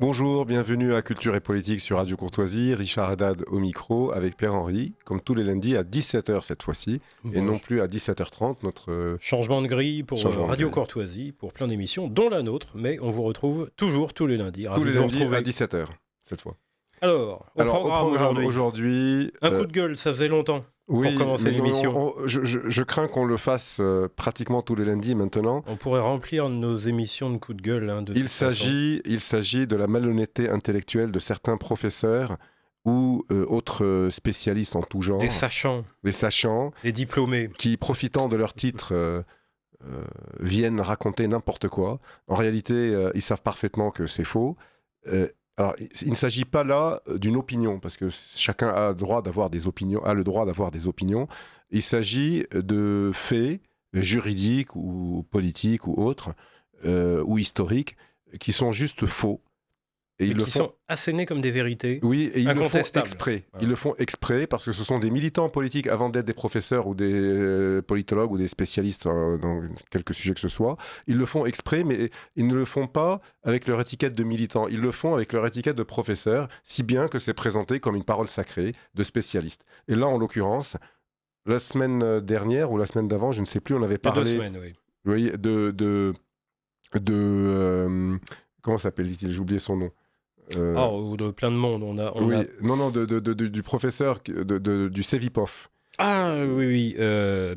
Bonjour, bienvenue à Culture et Politique sur Radio Courtoisie. Richard Haddad au micro avec Pierre-Henri, comme tous les lundis à 17h cette fois-ci, et non plus à 17h30. Changement de grille pour Radio grille. Courtoisie, pour plein d'émissions, dont la nôtre, mais on vous retrouve toujours tous les lundis. Tous les lundis à 17h cette fois. Alors, au programme aujourd'hui... Un coup de gueule, ça faisait longtemps. Oui, pour commencer l'émission. Je crains qu'on le fasse pratiquement tous les lundis maintenant. On pourrait remplir nos émissions de coups de gueule. Il s'agit de la malhonnêteté intellectuelle de certains professeurs ou autres spécialistes en tout genre. Des sachants. Des diplômés. Qui, profitant de leur titre, viennent raconter n'importe quoi. En réalité, ils savent parfaitement que c'est faux. Alors, il ne s'agit pas là d'une opinion, parce que chacun a le droit d'avoir des opinions. Il s'agit de faits juridiques ou politiques ou autres, ou historiques, qui sont juste faux. Et qui sont assénés comme des vérités. Oui, et ils le font exprès. Voilà. Ils le font exprès parce que ce sont des militants politiques avant d'être des professeurs ou des politologues ou des spécialistes dans quelques sujets que ce soit. Ils le font exprès, mais ils ne le font pas avec leur étiquette de militants. Ils le font avec leur étiquette de professeur, si bien que c'est présenté comme une parole sacrée de spécialiste. Et là, en l'occurrence, la semaine dernière ou la semaine d'avant, je ne sais plus, on avait parlé... 2 semaines, oui. Oui, comment s'appelle-t-il ? J'ai oublié son nom. Ou de plein de monde. Du professeur du CEVIPOF. Ah oui,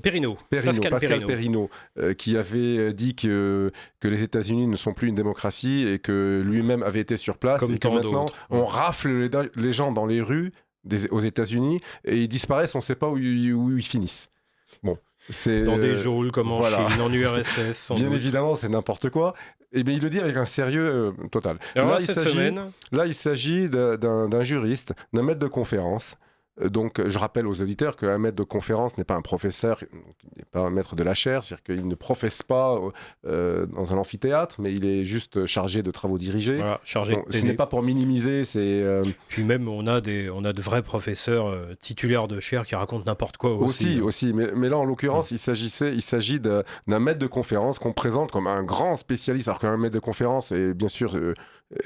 Perrineau. Pascal Perrineau, qui avait dit que les États-Unis ne sont plus une démocratie et que lui-même avait été sur place. Comme et que maintenant, on rafle les gens dans les rues aux États-Unis et ils disparaissent, on ne sait pas où ils finissent. Bon. Dans des geôles comme en Chine, en URSS. Bien évidemment, c'est n'importe quoi. Et bien, il le dit avec un sérieux total. Alors là, il s'agit d'un juriste, d'un maître de conférence. Donc, je rappelle aux auditeurs qu'un maître de conférence n'est pas un professeur, n'est pas un maître de la chaire, c'est-à-dire qu'il ne professe pas dans un amphithéâtre, mais il est juste chargé de travaux dirigés. Voilà, chargé de télé. Ce n'est pas pour minimiser. Puis même, on a de vrais professeurs titulaires de chaire qui racontent n'importe quoi aussi. Aussi. Mais là, en l'occurrence, il s'agit d'un maître de conférence qu'on présente comme un grand spécialiste, alors qu'un maître de conférence est bien sûr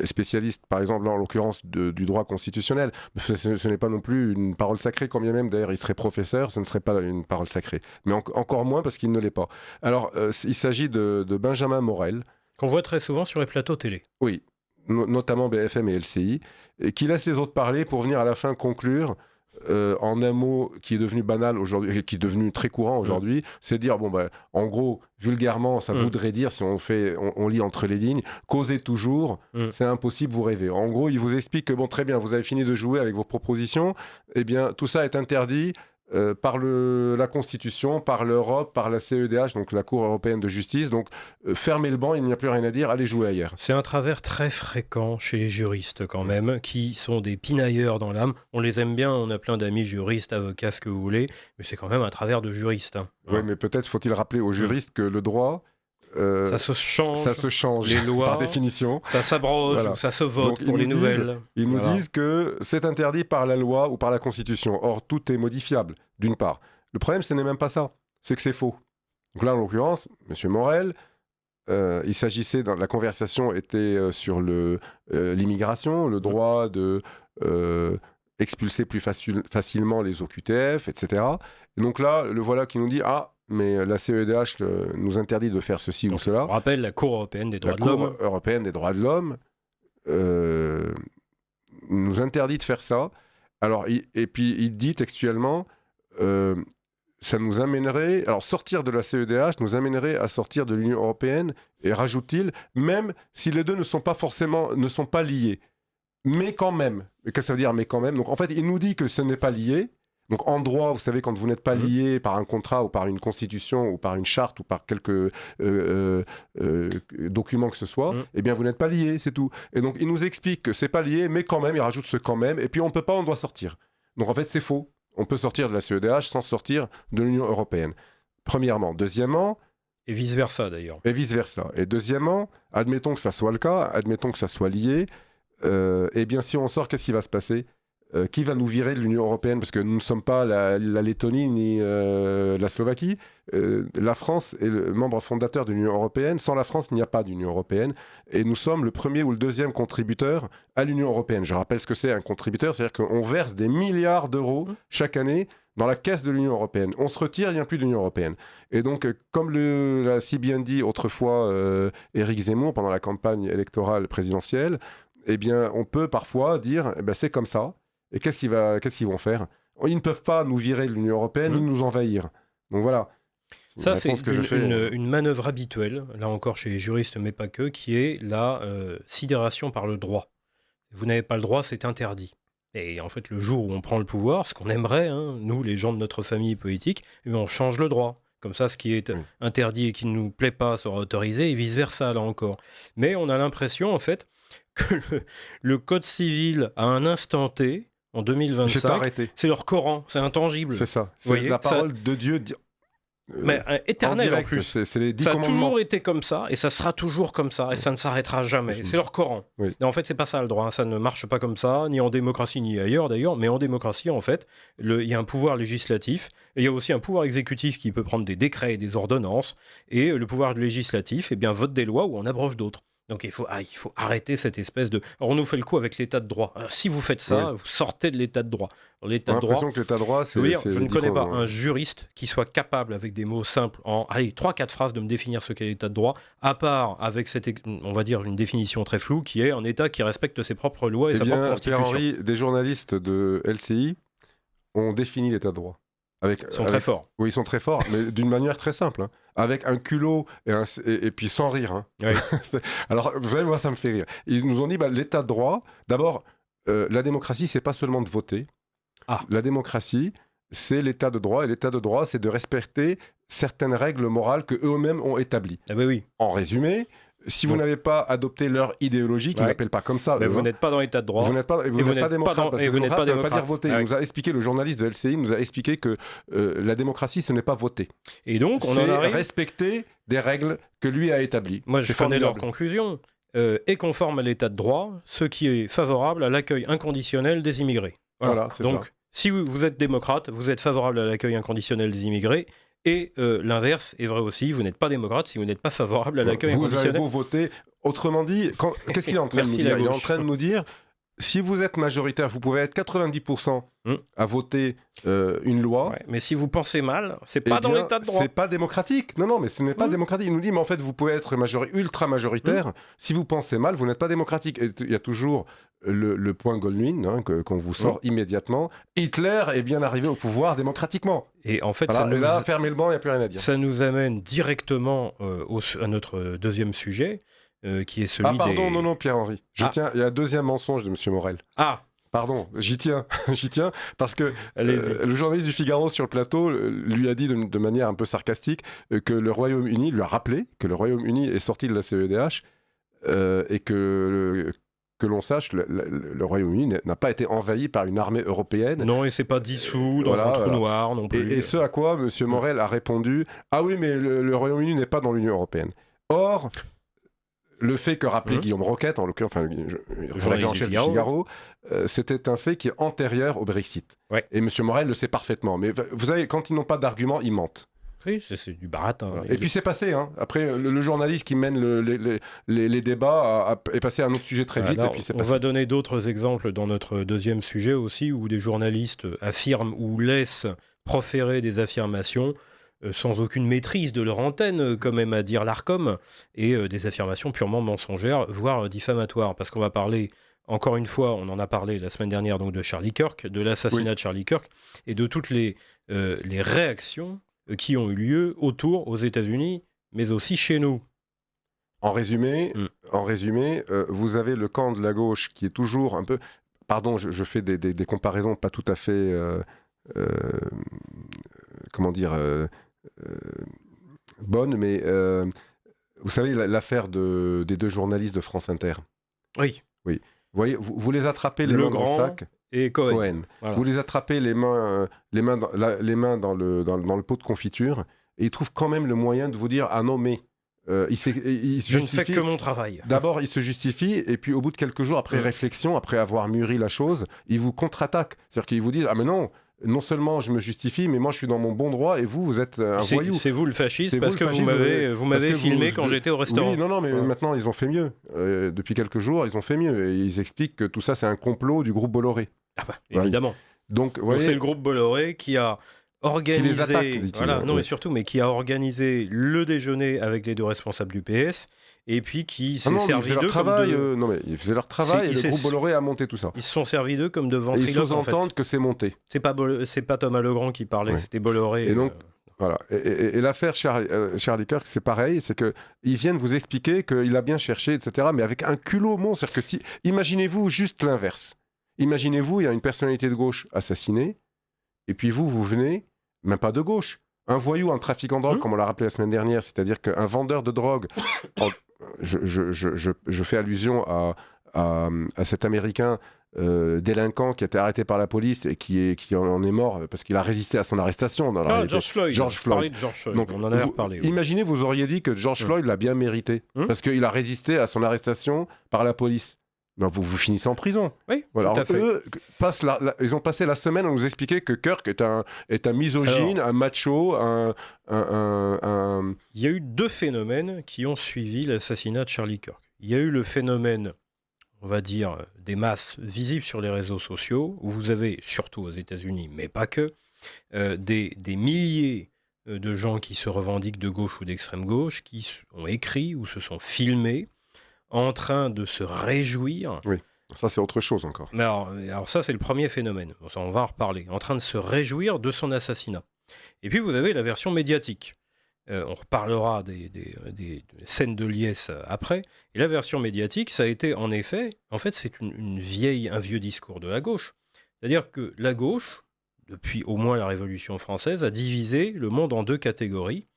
spécialiste, par exemple, là, en l'occurrence, du droit constitutionnel. Ce n'est pas non plus une parole sacrée, quand bien même, d'ailleurs, il serait professeur, ce ne serait pas une parole sacrée. Mais encore moins parce qu'il ne l'est pas. Alors, il s'agit de Benjamin Morel. Qu'on voit très souvent sur les plateaux télé. Oui, notamment BFM et LCI, et qui laisse les autres parler pour venir à la fin conclure en un mot qui est devenu banal aujourd'hui, qui est devenu très courant aujourd'hui, c'est dire, en gros, vulgairement, ça voudrait dire, si on lit entre les lignes, causez toujours, c'est impossible, vous rêvez. En gros, il vous explique que, très bien, vous avez fini de jouer avec vos propositions, eh bien, tout ça est interdit par la Constitution, par l'Europe, par la CEDH, donc la Cour européenne de justice. Donc, fermez le banc, il n'y a plus rien à dire, allez jouer ailleurs. C'est un travers très fréquent chez les juristes quand même, qui sont des pinailleurs dans l'âme. On les aime bien, on a plein d'amis juristes, avocats, ce que vous voulez, mais c'est quand même un travers de juriste. Oui, mais peut-être faut-il rappeler aux juristes que le droit... ça se change, les lois, par définition. Ça s'abroge, ou ça se vote pour les nouvelles. Ils nous disent que c'est interdit par la loi ou par la Constitution. Or, tout est modifiable, d'une part. Le problème, ce n'est même pas ça, c'est que c'est faux. Donc là, en l'occurrence, M. Morel, il s'agissait, la conversation était sur l'immigration, le droit de expulser plus facilement les OQTF, etc. Et donc là, le voilà qui nous dit « Ah, mais la CEDH nous interdit de faire ceci ou cela. » On rappelle la Cour européenne des droits de l'homme. La Cour européenne des droits de l'homme nous interdit de faire ça. Alors, et puis il dit textuellement, ça nous amènerait, alors sortir de la CEDH nous amènerait à sortir de l'Union européenne, et rajoute-t-il, même si les deux ne sont pas liés. Mais quand même. Qu'est-ce que ça veut dire, mais quand même? Donc en fait, il nous dit que ce n'est pas lié. Donc en droit, vous savez, quand vous n'êtes pas lié par un contrat ou par une constitution ou par une charte ou par quelques documents que ce soit, eh bien vous n'êtes pas lié, c'est tout. Et donc il nous explique que c'est pas lié, mais quand même, il rajoute ce quand même, et puis on ne peut pas, on doit sortir. Donc en fait, c'est faux. On peut sortir de la CEDH sans sortir de l'Union européenne. Premièrement. Deuxièmement... Et vice-versa d'ailleurs. Et vice-versa. Et deuxièmement, admettons que ça soit le cas, admettons que ça soit lié, eh bien si on sort, qu'est-ce qui va se passer ? qui va nous virer de l'Union européenne? Parce que nous ne sommes pas la Lettonie ni la Slovaquie. La France est le membre fondateur de l'Union européenne. Sans la France, il n'y a pas d'Union européenne. Et nous sommes le premier ou le deuxième contributeur à l'Union européenne. Je rappelle ce que c'est un contributeur, c'est-à-dire qu'on verse des milliards d'euros chaque année dans la caisse de l'Union européenne. On se retire, il n'y a plus de l'Union européenne. Et donc, comme l'a si bien dit autrefois Éric Zemmour pendant la campagne électorale présidentielle, eh bien, on peut parfois dire eh ben, c'est comme ça. Et qu'est-ce qu'ils vont faire? Ils ne peuvent pas nous virer de l'Union européenne ni nous envahir. Donc voilà. Ça, c'est une manœuvre habituelle, là encore chez les juristes, mais pas que, qui est la sidération par le droit. Vous n'avez pas le droit, c'est interdit. Et en fait, le jour où on prend le pouvoir, ce qu'on aimerait, hein, nous, les gens de notre famille politique, eh bien, on change le droit. Comme ça, ce qui est interdit et qui ne nous plaît pas sera autorisé, et vice-versa, là encore. Mais on a l'impression, en fait, que le Code civil, à un instant T, en 2025, c'est leur Coran, c'est intangible. C'est ça, c'est la parole de Dieu mais éternel en plus. C'est les 10 ça a commandements. toujours été comme ça, et ça sera toujours comme ça, et ça ne s'arrêtera jamais. C'est leur Coran. Oui. Et en fait, c'est pas ça le droit, hein. Ça ne marche pas comme ça, ni en démocratie, ni ailleurs d'ailleurs, mais en démocratie, en fait, il y a un pouvoir législatif, et il y a aussi un pouvoir exécutif qui peut prendre des décrets et des ordonnances, et le pouvoir législatif, eh bien, vote des lois ou en abroge d'autres. Donc il faut arrêter cette espèce de... Alors, on nous fait le coup avec l'état de droit. Alors, si vous faites ça, vous sortez de l'état de droit. Alors, l'état de droit, que l'état de droit, c'est... Je ne connais pas un juriste qui soit capable, avec des mots simples, en 3-4 phrases, de me définir ce qu'est l'état de droit, à part avec on va dire, une définition très floue, qui est un État qui respecte ses propres lois et sa propre constitution. Pierre-Henri, des journalistes de LCI ont défini l'état de droit. Ils sont très forts. Oui, ils sont très forts, mais d'une manière très simple. Hein. Avec un culot et puis sans rire. Hein. Oui. Alors, vous savez, moi, ça me fait rire. Ils nous ont dit, l'état de droit, d'abord, la démocratie, c'est pas seulement de voter. La démocratie, c'est l'état de droit. Et l'état de droit, c'est de respecter certaines règles morales qu'eux-mêmes ont établies. Ah ben oui. En résumé, si vous n'avez pas adopté leur idéologie, qu'ils n'appellent pas comme ça... Mais vous n'êtes pas dans l'état de droit. Vous n'êtes pas démocrate. Parce que vous n'êtes pas démocrate, ça ne veut pas dire démocrate. voter. Il nous a expliqué, le journaliste de LCI nous a expliqué que la démocratie, ce n'est pas voter. Et donc, on c'est en arrive... respecter des règles que lui a établies. Moi, je connais leur conclusion. Est conforme à l'état de droit, ce qui est favorable à l'accueil inconditionnel des immigrés. Voilà, c'est donc, ça. Si vous êtes démocrate, vous êtes favorable à l'accueil inconditionnel des immigrés. Et l'inverse est vrai aussi, vous n'êtes pas démocrate si vous n'êtes pas favorable à l'accueil inconditionnel. Vous avez beau voter. Autrement dit, qu'est-ce qu'il est en train de nous dire? Il est en train de nous dire, si vous êtes majoritaire, vous pouvez être 90% à voter une loi. Ouais, mais si vous pensez mal, c'est pas dans l'état de droit. C'est pas démocratique. Non, mais ce n'est pas démocratique. Il nous dit, mais en fait, vous pouvez être ultra majoritaire. Si vous pensez mal, vous n'êtes pas démocratique. Et il y a toujours le point Goldwyn qu'on vous sort immédiatement. Hitler est bien arrivé au pouvoir démocratiquement. Et en fait, là, fermez le banc, il n'y a plus rien à dire. Ça nous amène directement à notre deuxième sujet, qui est celui non, Pierre-Henri. Il y a un deuxième mensonge de M. Morel. Pardon, j'y tiens, parce que le journaliste du Figaro sur le plateau lui a dit de manière un peu sarcastique que le Royaume-Uni, lui a rappelé que le Royaume-Uni est sorti de la CEDH et que l'on sache, le Royaume-Uni n'a pas été envahi par une armée européenne. Non, et c'est pas dissous dans un trou noir non plus. Et ce à quoi M. Morel a répondu « Ah oui, mais le Royaume-Uni n'est pas dans l'Union européenne. » Or, le fait que rappelait Guillaume Roquette, en l'occurrence, rédacteur en chef du Figaro, c'était un fait qui est antérieur au Brexit. Ouais. Et M. Morel le sait parfaitement. Mais vous savez, quand ils n'ont pas d'argument, ils mentent. Oui, c'est du baratin. Et puis c'est passé. Hein. Après, le journaliste qui mène les débats est passé à un autre sujet très vite. Alors, et puis c'est on passé. va donner d'autres exemples dans notre deuxième sujet aussi, où des journalistes affirment ou laissent proférer des affirmations sans aucune maîtrise de leur antenne, comme aime à dire l'ARCOM, et des affirmations purement mensongères, voire diffamatoires. Parce qu'on va parler, encore une fois, on en a parlé la semaine dernière, donc de Charlie Kirk, de l'assassinat de Charlie Kirk, et de toutes les réactions qui ont eu lieu autour aux États-Unis, mais aussi chez nous. En résumé, vous avez le camp de la gauche qui est toujours un peu... Pardon, je fais des comparaisons pas tout à fait... comment dire... bonnes, mais vous savez l'affaire des deux journalistes de France Inter. Oui. Vous voyez, vous les attrapez les mains dans le sac. Et Cohen. Voilà. Vous les attrapez les mains dans le pot de confiture, et ils trouvent quand même le moyen de vous dire « Ah non, mais Je ne fais que mon travail. D'abord, il se justifie, et puis au bout de quelques jours, après réflexion, après avoir mûri la chose, il vous contre-attaque. C'est-à-dire qu'il vous dit « Ah mais non seulement je me justifie, mais moi je suis dans mon bon droit, et vous êtes un voyou. » C'est vous le fasciste, parce que vous m'avez filmé quand j'étais au restaurant. Oui, non, mais maintenant ils ont fait mieux. Depuis quelques jours, ils ont fait mieux. Et ils expliquent que tout ça, c'est un complot du groupe Bolloré. Ah bah, évidemment. Donc c'est le groupe Bolloré qui a organisé, qui les attaque, dit-il. mais surtout, mais qui a organisé le déjeuner avec les deux responsables du PS, et puis qui s'est servi d'eux Non, mais ils faisaient leur travail, et le groupe Bolloré a monté tout ça. Ils se sont servis d'eux comme de ventriloques. Et ils sous-entendent que c'est monté. C'est pas Thomas Legrand qui parlait, c'était Bolloré. Et donc, voilà. Et l'affaire Charlie Kirk, c'est pareil, c'est qu'ils viennent vous expliquer qu'il a bien cherché, etc., mais avec un culot monstre. C'est-à-dire que imaginez-vous juste l'inverse. Imaginez-vous, il y a une personnalité de gauche assassinée, et puis vous venez, même pas de gauche, un voyou, un trafiquant de drogue, comme on l'a rappelé la semaine dernière, c'est-à-dire qu'un vendeur de drogue, je fais allusion à cet Américain délinquant qui a été arrêté par la police et qui en est mort parce qu'il a résisté à son arrestation. George Floyd. Donc, on en avait reparlé. Imaginez, vous auriez dit que George Floyd l'a bien mérité, parce qu'il a résisté à son arrestation par la police. Non, vous finissez en prison. Oui, voilà. Alors, eux, ils ont passé la semaine à nous expliquer que Kirk est un misogyne, un macho, Il y a eu deux phénomènes qui ont suivi l'assassinat de Charlie Kirk. Il y a eu le phénomène, on va dire, des masses visibles sur les réseaux sociaux, où vous avez, surtout aux États-Unis, mais pas que, des milliers de gens qui se revendiquent de gauche ou d'extrême gauche, qui ont écrit ou se sont filmés en train de se réjouir. Oui, ça c'est autre chose encore. Mais alors ça c'est le premier phénomène, on va en reparler, en train de se réjouir de son assassinat. Et puis vous avez la version médiatique. On reparlera des scènes de liesse après. Et la version médiatique, ça a été en effet, c'est un vieux discours de la gauche. C'est-à-dire que la gauche, depuis au moins la Révolution française, a divisé le monde en deux catégories.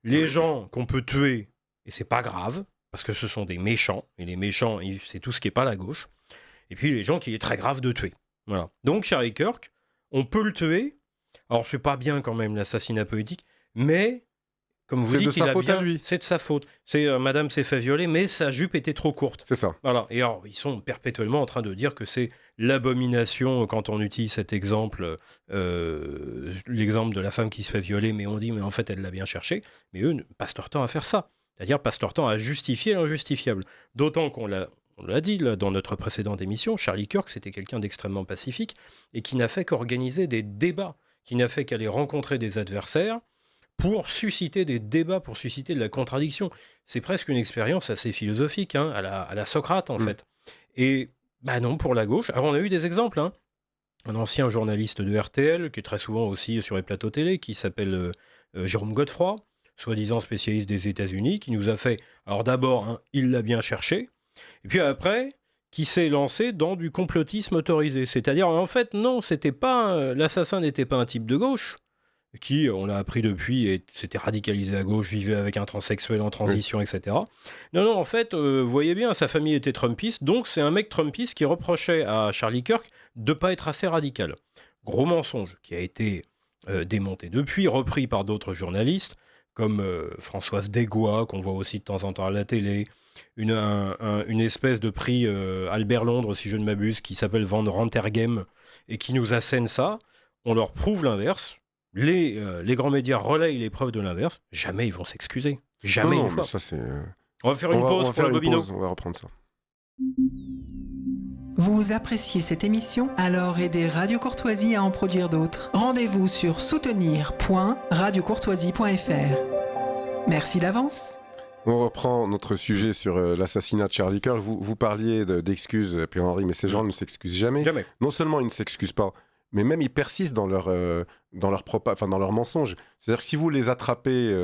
Les gens qu'on peut tuer, et c'est pas grave, parce que ce sont des méchants, et les méchants, c'est tout ce qui n'est pas la gauche. Et puis les gens qu'il est très grave de tuer. Voilà. Donc Charlie Kirk, on peut le tuer. Alors c'est pas bien quand même l'assassinat politique, mais comme vous dites, c'est de sa faute. Madame s'est fait violer, mais sa jupe était trop courte. C'est ça. Voilà. Et alors ils sont perpétuellement en train de dire que c'est l'abomination quand on utilise cet exemple, l'exemple de la femme qui se fait violer, mais on dit mais en fait elle l'a bien cherché. Mais eux passent leur temps à faire ça. C'est-à-dire passent leur temps à justifier l'injustifiable. D'autant qu'on l'a dit là, dans notre précédente émission, Charlie Kirk, c'était quelqu'un d'extrêmement pacifique et qui n'a fait qu'organiser des débats, qui n'a fait qu'aller rencontrer des adversaires pour susciter des débats, pour susciter de la contradiction. C'est presque une expérience assez philosophique, à la Socrate en fait. Et non, pour la gauche, alors on a eu des exemples. Un ancien journaliste de RTL, qui est très souvent aussi sur les plateaux télé, qui s'appelle Jérôme Godefroy, soi-disant spécialiste des États-Unis, qui nous a fait, alors d'abord, il l'a bien cherché, et puis après, qui s'est lancé dans du complotisme autorisé. C'est-à-dire, en fait, non, l'assassin n'était pas un type de gauche, qui, on l'a appris depuis, s'était radicalisé à gauche, vivait avec un transsexuel en transition, etc. Non, en fait, vous voyez bien, sa famille était trumpiste, donc c'est un mec trumpiste qui reprochait à Charlie Kirk de ne pas être assez radical. Gros mensonge, qui a été démonté depuis, repris par d'autres journalistes, comme Françoise Desgois, qu'on voit aussi de temps en temps à la télé, une espèce de prix Albert Londres, si je ne m'abuse, qui s'appelle Van Rentergem, et qui nous assène ça. On leur prouve l'inverse. Les grands médias relayent les preuves de l'inverse. Jamais ils vont s'excuser. Jamais une fois. Ça, c'est... On va faire une pause pour le bobino. On va reprendre ça. Vous appréciez cette émission? Alors aidez Radio Courtoisie à en produire d'autres. Rendez-vous sur soutenir.radiocourtoisie.fr. Merci d'avance. On reprend notre sujet sur l'assassinat de Charlie Kirk. Vous parliez d'excuses, Pierre-Henri, mais ces gens ne s'excusent jamais. Non seulement ils ne s'excusent pas, mais même ils persistent dans leur mensonge. C'est-à-dire que si vous les attrapez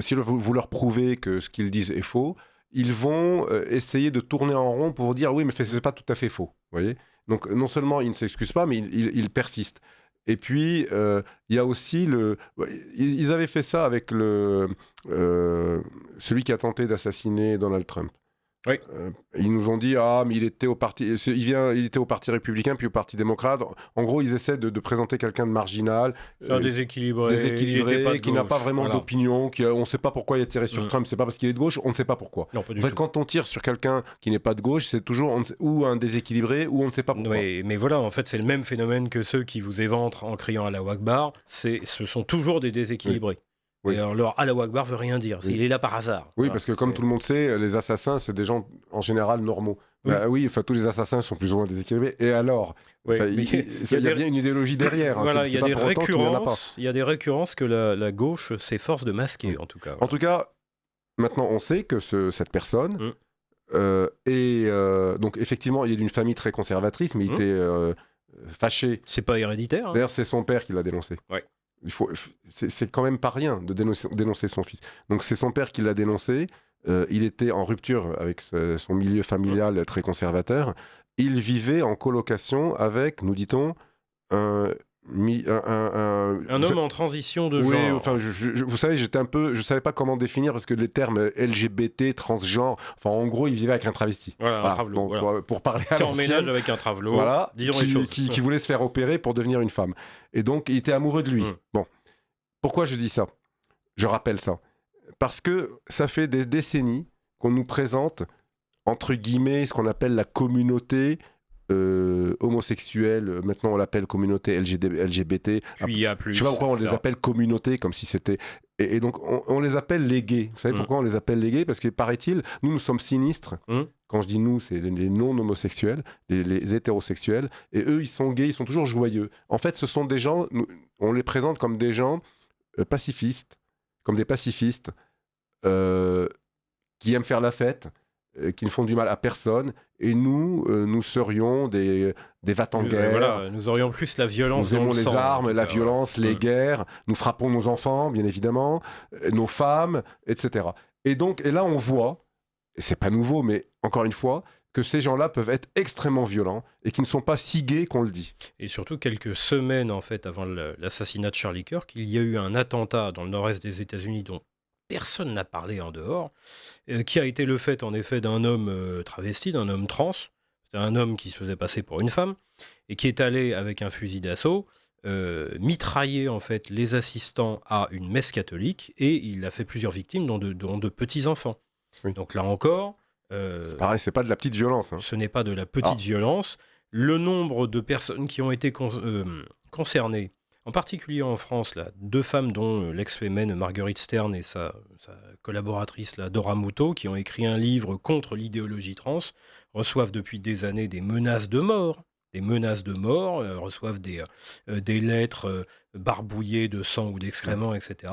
si vous leur prouvez que ce qu'ils disent est faux, ils vont essayer de tourner en rond pour dire oui, mais c'est pas tout à fait faux. Voyez. Donc non seulement ils ne s'excusent pas, mais ils persistent. Et puis il y a aussi ils avaient fait ça avec celui qui a tenté d'assassiner Donald Trump. Oui. Ils nous ont dit mais il était au parti républicain puis au parti démocrate. En gros, ils essaient de présenter quelqu'un de marginal, déséquilibré, qui n'a pas vraiment d'opinion, on ne sait pas pourquoi il a tiré sur Trump, c'est pas parce qu'il est de gauche, on ne sait pas pourquoi. Non, pas du en fait, tout. quand on tire sur quelqu'un qui n'est pas de gauche, c'est toujours ou un déséquilibré ou on ne sait pas pourquoi. Mais voilà, en fait, c'est le même phénomène que ceux qui vous éventrent en criant Allahu Akbar. Ce sont toujours des déséquilibrés. Oui. Et alors, Allahu Akbar veut rien dire. Il est là par hasard. Oui, voilà, parce que comme tout le monde sait, les assassins, c'est des gens en général normaux. Oui, tous les assassins sont plus ou moins déséquilibrés. Et alors, il y a bien une idéologie derrière. Voilà, il y a des récurrences que la gauche s'efforce de masquer, en tout cas. Voilà. En tout cas, maintenant, on sait que cette personne donc effectivement, il est d'une famille très conservatrice, mais il était fâché. C'est pas héréditaire. Hein. D'ailleurs, c'est son père qui l'a dénoncé. Ouais. C'est quand même pas rien de dénoncer son fils. Donc c'est son père qui l'a dénoncé. Il était en rupture avec son milieu familial très conservateur. Il vivait en colocation avec, nous dit-on, un homme en transition de genre. Oui, enfin, vous savez, je savais pas comment définir parce que les termes LGBT, transgenre, enfin, en gros, il vivait avec un travesti. Voilà, un travelot. Donc, pour parler à l'ancienne, en ménage avec un travelot. Voilà, disons les choses. Qui voulait se faire opérer pour devenir une femme. Et donc, il était amoureux de lui. Bon, pourquoi je dis ça ? Je rappelle ça parce que ça fait des décennies qu'on nous présente entre guillemets ce qu'on appelle la communauté. Homosexuels, maintenant on l'appelle communauté LGBT. Puis il y a plus. Je sais pas pourquoi on les appelle communauté, comme si c'était. Et donc on les appelle les gays. Vous savez pourquoi on les appelle les gays ? Parce que paraît-il, nous sommes sinistres. Quand je dis nous, c'est les non-homosexuels, les hétérosexuels. Et eux, ils sont gays, ils sont toujours joyeux. En fait, ce sont des gens, on les présente comme des gens pacifistes, comme des pacifistes qui aiment faire la fête, qui ne font du mal à personne, et nous serions des va-t-en-guerre. Voilà, nous aurions plus la violence. Nous aimons les armes, la violence, les guerres, nous frappons nos enfants, bien évidemment, nos femmes, etc. Et là, on voit, et c'est pas nouveau, mais encore une fois, que ces gens-là peuvent être extrêmement violents et qui ne sont pas si gays qu'on le dit. Et surtout, quelques semaines en fait avant l'assassinat de Charlie Kirk, il y a eu un attentat dans le nord-est des États-Unis dont personne n'a parlé en dehors, qui a été le fait en effet d'un homme travesti, d'un homme trans, c'est un homme qui se faisait passer pour une femme, et qui est allé avec un fusil d'assaut mitrailler en fait les assistants à une messe catholique, et il a fait plusieurs victimes, dont de petits-enfants. Oui. Donc là encore... c'est pareil, c'est pas de la petite violence. Hein. Ce n'est pas de la petite violence. Le nombre de personnes qui ont été concernées, en particulier en France, là, 2 femmes dont l'ex-fémène Marguerite Stern et sa collaboratrice là, Dora Muto, qui ont écrit un livre contre l'idéologie trans, reçoivent depuis des années des menaces de mort. Reçoivent des lettres barbouillées de sang ou d'excréments, etc.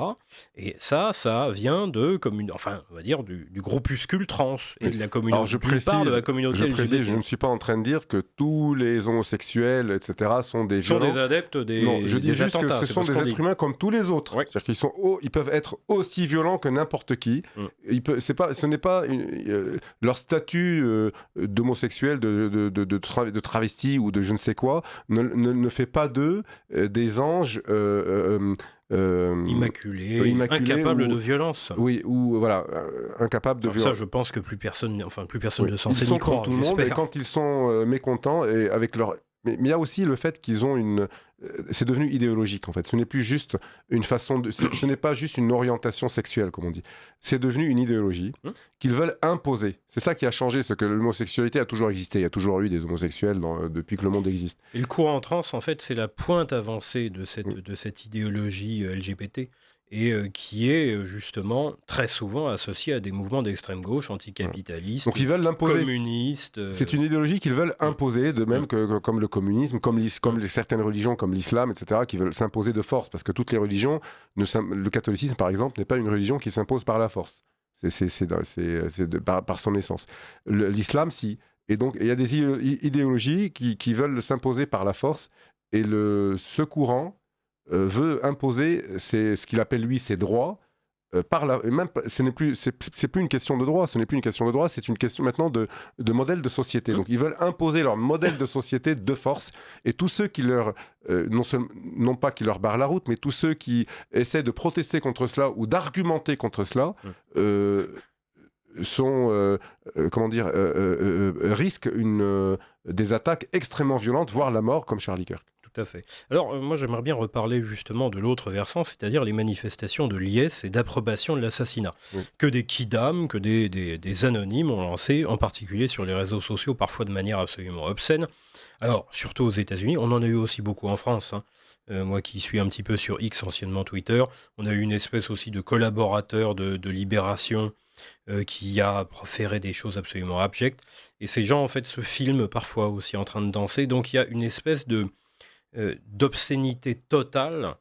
Et ça vient on va dire du groupuscule trans et de la communauté. De la communauté LGBT. Je ne suis pas en train de dire que tous les homosexuels, etc., sont des violents. Sont des adeptes des Non, je dis juste attentats, que ce sont des êtres humains comme tous les autres. Ouais. C'est-à-dire qu'ils peuvent être aussi violents que n'importe qui. Ce n'est pas leur statut d'homosexuel, de travesti ou de je ne sais quoi, ne fait pas d'eux des anges immaculés, incapables de violence. Oui, ou voilà, incapables de violence. Ça, je pense que plus personne ne s'en sait ni croire. Tout le monde, et quand ils sont mécontents, et avec leur... Mais il y a aussi le fait qu'ils ont c'est devenu idéologique en fait. Ce n'est plus juste une façon de... ce n'est pas juste une orientation sexuelle comme on dit. C'est devenu une idéologie qu'ils veulent imposer. C'est ça qui a changé, c'est que l'homosexualité a toujours existé. Il y a toujours eu des homosexuels depuis que le monde existe. Et le courant trans, en fait, c'est la pointe avancée de cette idéologie LGBT. Et qui est justement très souvent associé à des mouvements d'extrême gauche, anticapitalistes, donc ils veulent l'imposer. Communistes. C'est une idéologie qu'ils veulent imposer, de même que comme le communisme, comme certaines religions, comme l'islam, etc., qui veulent s'imposer de force, parce que toutes les religions, le catholicisme par exemple, n'est pas une religion qui s'impose par la force. C'est par son essence. L'islam, si. Et donc il y a des idéologies qui veulent s'imposer par la force, et ce courant veut imposer ce qu'il appelle lui ses droits c'est plus une question de droit, c'est une question maintenant de modèle de société. Donc ils veulent imposer leur modèle de société de force, et tous ceux qui non pas qui leur barrent la route, mais tous ceux qui essaient de protester contre cela ou d'argumenter contre cela risquent des attaques extrêmement violentes, voire la mort, comme Charlie Kirk. Tout à fait. Alors, moi, j'aimerais bien reparler justement de l'autre versant, c'est-à-dire les manifestations de liesse et d'approbation de l'assassinat. Oui. Que des kidams, que des anonymes ont lancé, en particulier sur les réseaux sociaux, parfois de manière absolument obscène. Alors, surtout aux États-Unis, on en a eu aussi beaucoup en France. Moi qui suis un petit peu sur X, anciennement Twitter, on a eu une espèce aussi de collaborateur de Libération qui a proféré des choses absolument abjectes. Et ces gens, en fait, se filment parfois aussi en train de danser. Donc, il y a une espèce d'obscénité totale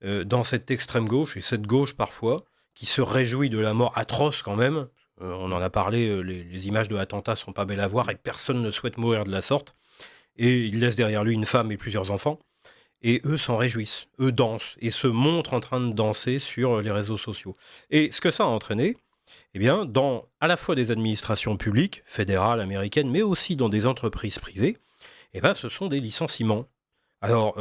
dans cette extrême gauche, et cette gauche parfois, qui se réjouit de la mort atroce quand même. On en a parlé, les images de l'attentat sont pas belles à voir, et personne ne souhaite mourir de la sorte. Et il laisse derrière lui une femme et plusieurs enfants. Et eux s'en réjouissent, eux dansent, et se montrent en train de danser sur les réseaux sociaux. Et ce que ça a entraîné, eh bien, dans à la fois des administrations publiques, fédérales, américaines, mais aussi dans des entreprises privées, eh bien, ce sont des licenciements. Alors,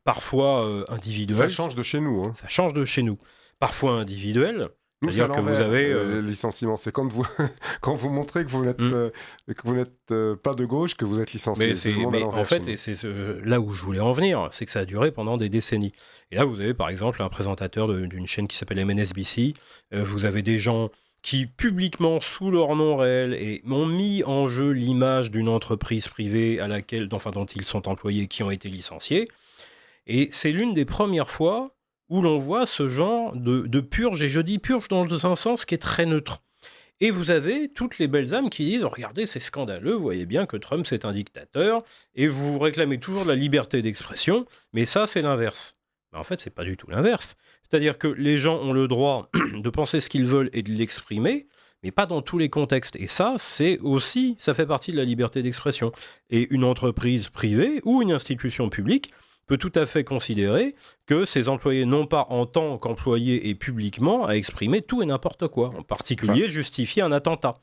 parfois individuels. Ça change de chez nous. Hein. Ça change de chez nous. Parfois individuels. C'est-à-dire que vous avez licenciement. C'est quand vous montrez que vous n'êtes pas de gauche, que vous êtes licencié. Mais en fait, et c'est là où je voulais en venir, c'est que ça a duré pendant des décennies. Et là, vous avez par exemple un présentateur d'une chaîne qui s'appelle MSNBC. Vous avez des gens qui publiquement, sous leur nom réel, ont mis en jeu l'image d'une entreprise privée dont ils sont employés, qui ont été licenciés. Et c'est l'une des premières fois où l'on voit ce genre de purge, et je dis purge dans un sens qui est très neutre. Et vous avez toutes les belles âmes qui disent « Regardez, c'est scandaleux, vous voyez bien que Trump, c'est un dictateur, et vous réclamez toujours de la liberté d'expression, mais ça, c'est l'inverse. » En fait, c'est pas du tout l'inverse. C'est-à-dire que les gens ont le droit de penser ce qu'ils veulent et de l'exprimer, mais pas dans tous les contextes. Et ça fait partie de la liberté d'expression. Et une entreprise privée ou une institution publique peut tout à fait considérer que ses employés n'ont pas en tant qu'employés et publiquement à exprimer tout et n'importe quoi, en particulier justifier un attentat.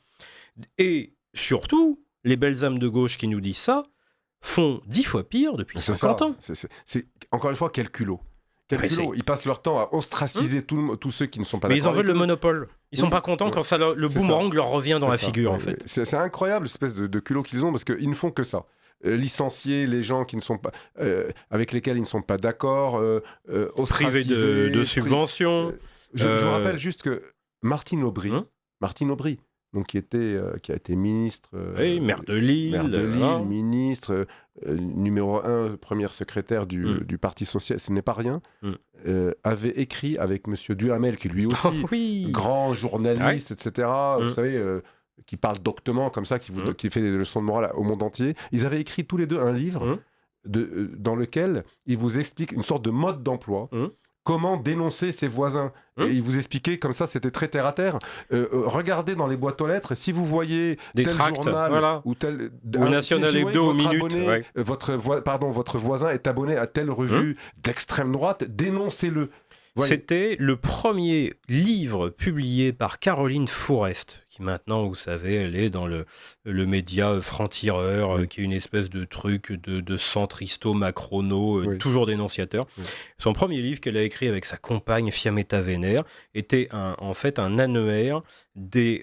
Et surtout, les belles âmes de gauche qui nous disent ça font 10 fois pire depuis 50 ans. C'est encore une fois quel culot. Ils passent leur temps à ostraciser tous ceux qui ne sont pas d'accord. Mais ils en veulent le monopole. Ils sont pas contents quand le boomerang leur revient dans la figure, en fait. C'est incroyable, l'espèce de culot qu'ils ont, parce qu'ils ne font que ça. Licencier les gens qui ne sont pas, avec lesquels ils ne sont pas d'accord, priver de subventions. Je vous rappelle juste que Martine Aubry, donc qui a été ministre, maire de Lille, ministre, numéro 1, première secrétaire du Parti Socialiste, ce n'est pas rien, avait écrit avec Monsieur Duhamel, qui lui aussi, grand journaliste, etc., vous savez, qui parle doctement comme ça, qui fait des leçons de morale au monde entier. Ils avaient écrit tous les deux un livre dans lequel ils vous expliquent une sorte de mode d'emploi, comment dénoncer ses voisins. Et ils vous expliquaient, comme ça, c'était très terre-à-terre. Regardez dans les boîtes aux lettres, si vous voyez des tel tracts, journal ou tel... Ou National Hebdo aux minutes. Votre voisin est abonné à telle revue d'extrême droite, dénoncez-le. C'était le premier livre publié par Caroline Fourest, qui maintenant, vous savez, elle est dans le média franc-tireur, qui est une espèce de truc de centristo-macrono, toujours dénonciateur. Son premier livre qu'elle a écrit avec sa compagne Fiammetta Wener était en fait un annuaire des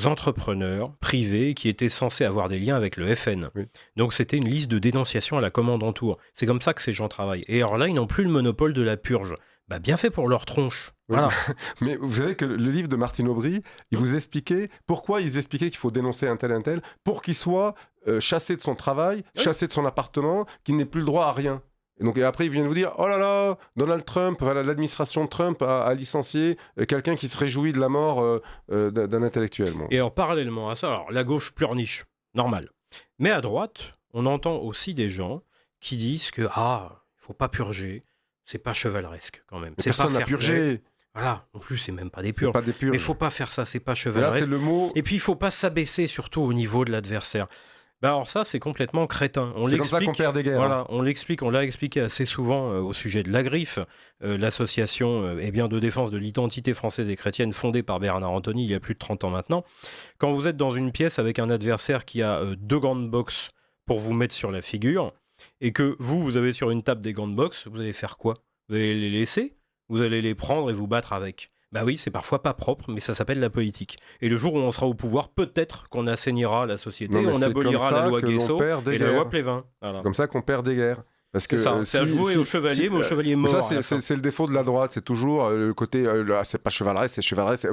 entrepreneurs privés qui étaient censés avoir des liens avec le FN. Donc c'était une liste de dénonciation à la commande en tour. C'est comme ça que ces gens travaillent. Et alors là, ils n'ont plus le monopole de la purge. Bien fait pour leur tronche. Voilà. Mais vous savez que le livre de Martine Aubry, il vous expliquait pourquoi ils expliquaient qu'il faut dénoncer un tel, pour qu'il soit chassé de son travail, chassé de son appartement, qu'il n'ait plus le droit à rien. Et après, ils viennent vous dire, oh là là, Donald Trump, l'administration Trump a licencié quelqu'un qui se réjouit de la mort d'un intellectuel. Et alors, parallèlement à ça, la gauche pleurniche, normal. Mais à droite, on entend aussi des gens qui disent que, il faut pas purger. C'est pas chevaleresque quand même. Personne n'a purgé. Voilà, en plus c'est même pas des purges. Mais il faut pas faire ça, c'est pas chevaleresque. Là, c'est le mot... Et puis il faut pas s'abaisser surtout au niveau de l'adversaire. Alors ça c'est complètement crétin. C'est comme ça qu'on perd des guerres. Voilà, on l'a expliqué assez souvent au sujet de la Griffe, l'association de défense de l'identité française et chrétienne fondée par Bernard Anthony il y a plus de 30 ans maintenant. Quand vous êtes dans une pièce avec un adversaire qui a 2 gants de boxe pour vous mettre sur la figure, et que vous avez sur une table des gants de boxe, vous allez faire quoi ? Vous allez les laisser ? Vous allez les prendre et vous battre avec ? Bah oui, c'est parfois pas propre, mais ça s'appelle la politique. Et le jour où on sera au pouvoir, peut-être qu'on assainira la société, on abolira la loi Guesso et la loi Plévin. Voilà. C'est comme ça qu'on perd des guerres. Parce que c'est à jouer au chevalier, mais au chevalier mort. Ça, c'est le défaut de la droite. C'est toujours le côté c'est pas chevaleresque, c'est chevaleresque.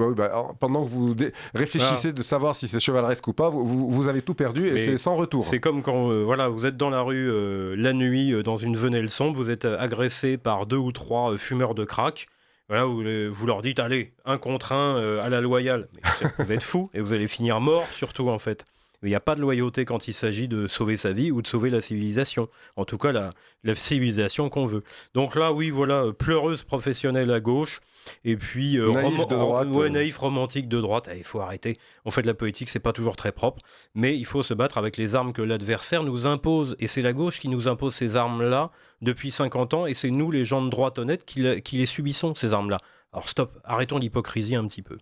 Pendant que vous réfléchissez de savoir si c'est chevaleresque ou pas, vous avez tout perdu et c'est sans retour. C'est comme quand vous êtes dans la rue la nuit, dans une venelle sombre, vous êtes agressé par 2 ou 3 fumeurs de crack. Voilà, vous leur dites, allez, 1 contre 1 à la loyale. Mais vous êtes fous et vous allez finir mort, surtout en fait. Mais il n'y a pas de loyauté quand il s'agit de sauver sa vie ou de sauver la civilisation. En tout cas, la civilisation qu'on veut. Donc là, oui, voilà, pleureuse professionnelle à gauche. Et puis, naïf de droite. Naïf romantique de droite. Il faut arrêter. On fait de la politique, c'est pas toujours très propre. Mais il faut se battre avec les armes que l'adversaire nous impose. Et c'est la gauche qui nous impose ces armes-là depuis 50 ans. Et c'est nous, les gens de droite honnêtes, qui les subissons, ces armes-là. Alors stop, arrêtons l'hypocrisie un petit peu.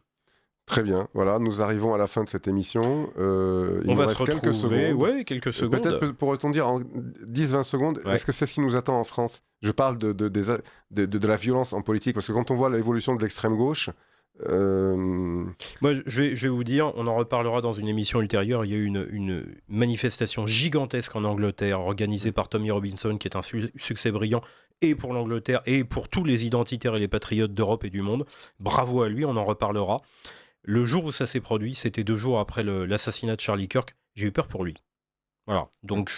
Très bien, voilà, nous arrivons à la fin de cette émission. On va se retrouver, quelques secondes. Peut-être pourrait-on dire en 10-20 secondes, est-ce que c'est ce qui nous attend en France ? Je parle de la violence en politique, parce que quand on voit l'évolution de l'extrême gauche... Moi, je vais vous dire, on en reparlera dans une émission ultérieure, il y a eu une manifestation gigantesque en Angleterre, organisée par Tommy Robinson, qui est un succès brillant, et pour l'Angleterre, et pour tous les identitaires et les patriotes d'Europe et du monde. Bravo à lui, on en reparlera. Le jour où ça s'est produit, c'était 2 jours après l'assassinat de Charlie Kirk. J'ai eu peur pour lui. Voilà. Donc,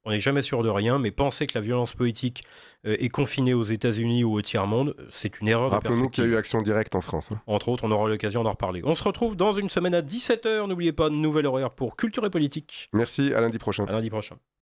on n'est jamais sûr de rien, mais penser que la violence politique est confinée aux États-Unis ou au tiers-monde, c'est une erreur de perspective. Rappelons-nous qu'il y a eu Action Directe en France. Entre autres, on aura l'occasion d'en reparler. On se retrouve dans une semaine à 17h. N'oubliez pas, nouvel horaire pour Culture et Politique. Merci, à lundi prochain. À lundi prochain.